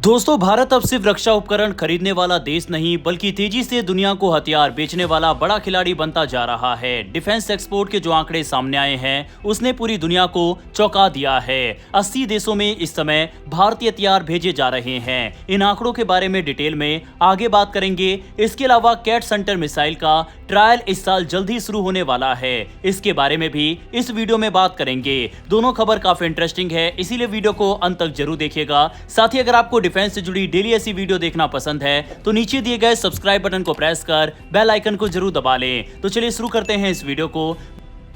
दोस्तों, भारत अब सिर्फ रक्षा उपकरण खरीदने वाला देश नहीं बल्कि तेजी से दुनिया को हथियार बेचने वाला बड़ा खिलाड़ी बनता जा रहा है। डिफेंस एक्सपोर्ट के जो आंकड़े सामने आए हैं उसने पूरी दुनिया को चौंका दिया है। 80 देशों में इस समय भारतीय हथियार भेजे जा रहे हैं। इन आंकड़ों के बारे में डिटेल में आगे बात करेंगे। इसके अलावा कैट सेंटर मिसाइल का ट्रायल इस साल जल्द ही शुरू होने वाला है, इसके बारे में भी इस वीडियो में बात करेंगे। दोनों खबर काफी इंटरेस्टिंग है, इसीलिए वीडियो को अंत तक जरूर देखिएगा। साथ ही अगर आपको डिफेंस से जुड़ी डेली ऐसी वीडियो देखना पसंद है तो नीचे दिए गए सब्सक्राइब बटन को प्रेस कर बेल आइकन को जरूर दबा लें। तो चलिए शुरू करते हैं इस वीडियो को।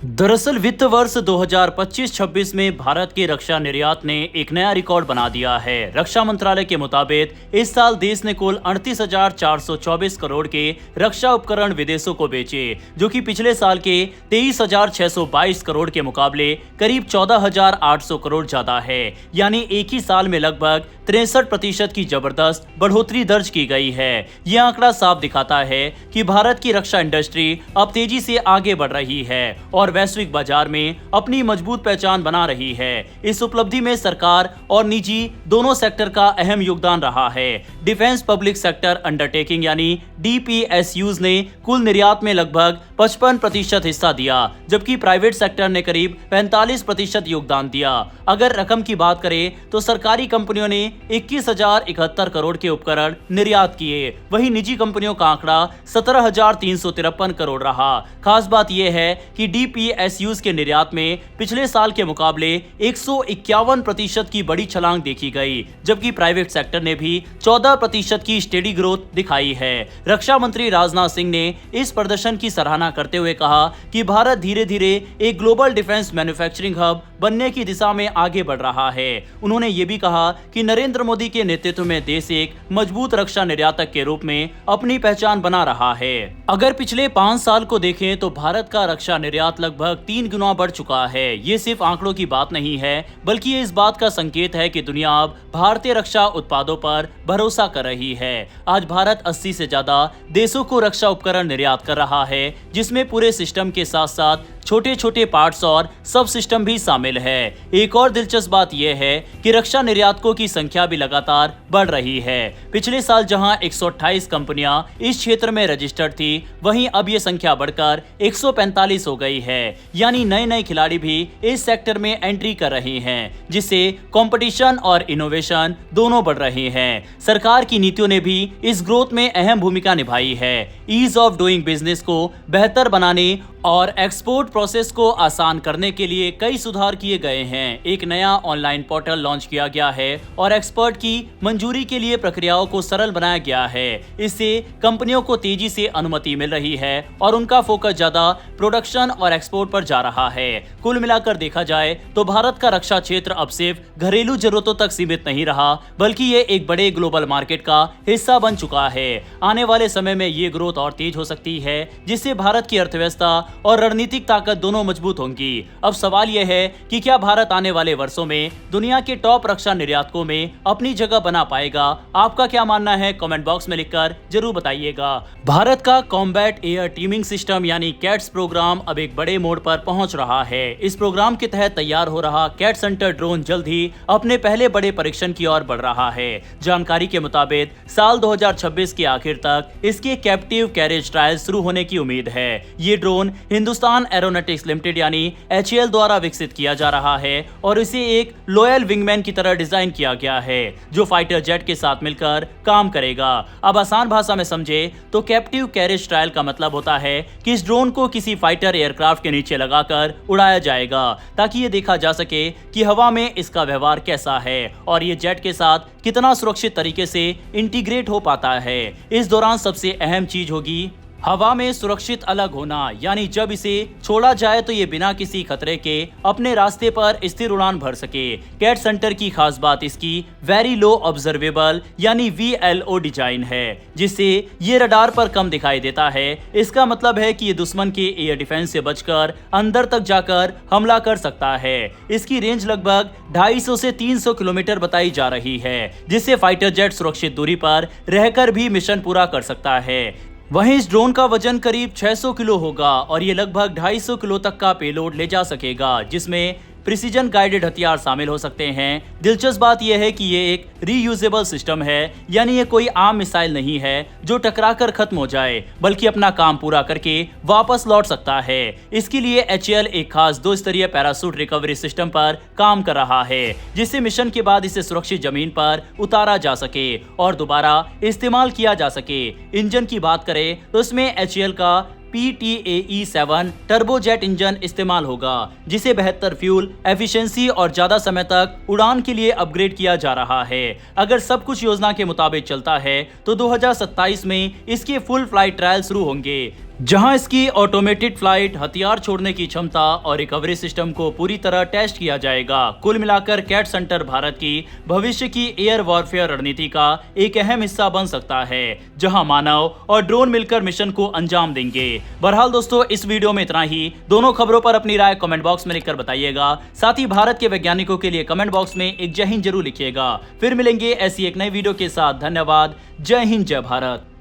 दरअसल वित्त वर्ष 2025-26 में भारत के रक्षा निर्यात ने एक नया रिकॉर्ड बना दिया है। रक्षा मंत्रालय के मुताबिक इस साल देश ने कुल 38,424 करोड़ के रक्षा उपकरण विदेशों को बेचे, जो कि पिछले साल के 23,622 करोड़ के मुकाबले करीब 14,800 करोड़ ज्यादा है। यानी एक ही साल में लगभग 63% की जबरदस्त बढ़ोतरी दर्ज की गई है। यह आंकड़ा साफ दिखाता है कि भारत की रक्षा इंडस्ट्री अब तेजी से आगे बढ़ रही है और वैश्विक बाजार में अपनी मजबूत पहचान बना रही है। इस उपलब्धि में सरकार और निजी दोनों सेक्टर का अहम योगदान रहा है। डिफेंस पब्लिक सेक्टर अंडरटेकिंग यानी DPSUs ने कुल निर्यात में लगभग 55% हिस्सा दिया, जबकि प्राइवेट सेक्टर ने करीब 45% योगदान दिया। अगर रकम की बात करें तो सरकारी कंपनियों ने 21,071 करोड़ के उपकरण निर्यात किए, वहीं निजी कंपनियों का आंकड़ा 17,353 करोड़ रहा। खास बात यह है कि DPSUs के निर्यात में पिछले साल के मुकाबले 151% की बड़ी छलांग देखी गई, जबकि प्राइवेट सेक्टर ने भी 14% की स्टेडी ग्रोथ दिखाई है। रक्षा मंत्री राजनाथ सिंह ने इस प्रदर्शन की सराहना करते हुए कहा कि भारत धीरे धीरे एक ग्लोबल डिफेंस मैन्युफैक्चरिंग हब बनने की दिशा में आगे बढ़ रहा है। उन्होंने ये भी कहा कि नरेंद्र मोदी के नेतृत्व में देश एक मजबूत रक्षा निर्यातक के रूप में अपनी पहचान बना रहा है। अगर पिछले 5 साल को देखें तो भारत का रक्षा निर्यात लगभग 3 गुना बढ़ चुका है। ये सिर्फ आंकड़ों की बात नहीं है, बल्कि ये इस बात का संकेत है कि दुनिया अब भारतीय रक्षा उत्पादों पर भरोसा कर रही है। आज भारत 80 से ज्यादा देशों को रक्षा उपकरण निर्यात कर रहा है, जिसमें पूरे सिस्टम के साथ साथ छोटे छोटे पार्ट्स और सब सिस्टम भी शामिल है। एक और दिलचस्प बात यह है कि रक्षा निर्यातकों की संख्या भी लगातार बढ़ रही है। पिछले साल जहां 128 कंपनियां इस क्षेत्र में रजिस्टर्ड थी, वहीं अब यह संख्या बढ़कर 145 हो गई है। यानी नए नए खिलाड़ी भी इस सेक्टर में एंट्री कर रहे हैं, जिससे कंपटीशन और इनोवेशन दोनों बढ़ रहे हैं। सरकार की नीतियों ने भी इस ग्रोथ में अहम भूमिका निभाई है। ईज ऑफ डूइंग बिजनेस को बेहतर बनाने और एक्सपोर्ट प्रोसेस को आसान करने के लिए कई सुधार किए गए हैं। एक नया ऑनलाइन पोर्टल लॉन्च किया गया है और एक्सपर्ट की मंजूरी के लिए प्रक्रियाओं को सरल बनाया गया है। इससे कंपनियों को तेजी से अनुमति मिल रही है और उनका फोकस ज्यादा प्रोडक्शन और एक्सपोर्ट पर जा रहा है। कुल मिलाकर देखा जाए तो भारत का रक्षा क्षेत्र अब सिर्फ घरेलू जरूरतों तक सीमित नहीं रहा, बल्कि ये एक बड़े ग्लोबल मार्केट का हिस्सा बन चुका है। आने वाले समय में ये ग्रोथ और तेज हो सकती है, जिससे भारत की अर्थव्यवस्था और रणनीतिक ताकत दोनों मजबूत होंगी। अब सवाल यह है कि क्या भारत आने वाले वर्षों में दुनिया के टॉप रक्षा निर्यातकों में अपनी जगह बना पाएगा? आपका क्या मानना है? कमेंट बॉक्स में लिखकर जरूर बताइएगा। भारत का कॉम्बैट एयर टीमिंग सिस्टम यानी कैट्स प्रोग्राम अब एक बड़े मोड़ पर पहुंच रहा है। इस प्रोग्राम के तहत तैयार हो रहा कैट सेंटर ड्रोन जल्द ही अपने पहले बड़े परीक्षण की ओर बढ़ रहा है। जानकारी के मुताबिक साल 2026 के आखिर तक इसके कैप्टिव कैरेज ट्रायल शुरू होने की उम्मीद है। ये ड्रोन हिंदुस्तान एरोनॉटिक्स लिमिटेड यानी HAL द्वारा विकसित किया जा रहा है और इसे एक लॉयल विंगमैन की तरह डिजाइन किया गया है, जो फाइटर जेट के साथ मिलकर काम करेगा। अब आसान भाषा में समझे तो कैप्टिव कैरेज ट्रायल का मतलब होता है कि इस ड्रोन को किसी फाइटर एयरक्राफ्ट के नीचे लगाकर उड़ाया जाएगा, ताकि ये देखा जा सके कि हवा में इसका व्यवहार कैसा है और ये जेट के साथ कितना सुरक्षित तरीके से इंटीग्रेट हो पाता है। इस दौरान सबसे अहम चीज होगी हवा में सुरक्षित अलग होना, यानी जब इसे छोड़ा जाए तो ये बिना किसी खतरे के अपने रास्ते पर स्थिर उड़ान भर सके। कैट सेंटर की खास बात इसकी वेरी लो ऑब्जर्वेबल यानी VLO डिजाइन है, जिससे ये रडार पर कम दिखाई देता है। इसका मतलब है कि ये दुश्मन के एयर डिफेंस से बचकर अंदर तक जाकर हमला कर सकता है। इसकी रेंज लगभग 250 से 300 किलोमीटर बताई जा रही है, जिससे फाइटर जेट सुरक्षित दूरी पर रहकर भी मिशन पूरा कर सकता है। वहीं इस ड्रोन का वजन करीब 600 किलो होगा और ये लगभग 250 किलो तक का पेलोड ले जा सकेगा, जिसमें प्रिसीजन गाइडेड हथियार शामिल हो सकते हैं। दिलचस्प बात यह है कि ये एक रीयूजेबल सिस्टम है, यानी ये कोई आम मिसाइल नहीं है जो टकराकर खत्म हो जाए, बल्कि अपना काम पूरा करके वापस लौट सकता है। इसके लिए HAL एक खास 2 स्तरीय पैराशूट रिकवरी सिस्टम पर काम कर रहा है, जिससे मिशन के बाद इसे सुरक्षित जमीन पर उतारा जा सके और दोबारा इस्तेमाल किया जा सके। इंजन की बात करें तो इसमें HAL का PTAE-7 टर्बोजेट इंजन इस्तेमाल होगा, जिसे बेहतर फ्यूल एफिशिएंसी और ज्यादा समय तक उड़ान के लिए अपग्रेड किया जा रहा है। अगर सब कुछ योजना के मुताबिक चलता है तो 2027 में इसके फुल फ्लाइट ट्रायल शुरू होंगे, जहां इसकी ऑटोमेटेड फ्लाइट, हथियार छोड़ने की क्षमता और रिकवरी सिस्टम को पूरी तरह टेस्ट किया जाएगा। कुल मिलाकर कैट सेंटर भारत की भविष्य की एयर वॉरफेयर रणनीति का एक अहम हिस्सा बन सकता है, जहां मानव और ड्रोन मिलकर मिशन को अंजाम देंगे। बहरहाल दोस्तों, इस वीडियो में इतना ही। दोनों खबरों पर अपनी राय कमेंट बॉक्स में लिखकर बताइएगा। साथ ही भारत के वैज्ञानिकों के लिए कमेंट बॉक्स में एक जय हिंद जरूर लिखिएगा। फिर मिलेंगे ऐसी एक नई वीडियो के साथ। धन्यवाद। जय हिंद, जय भारत।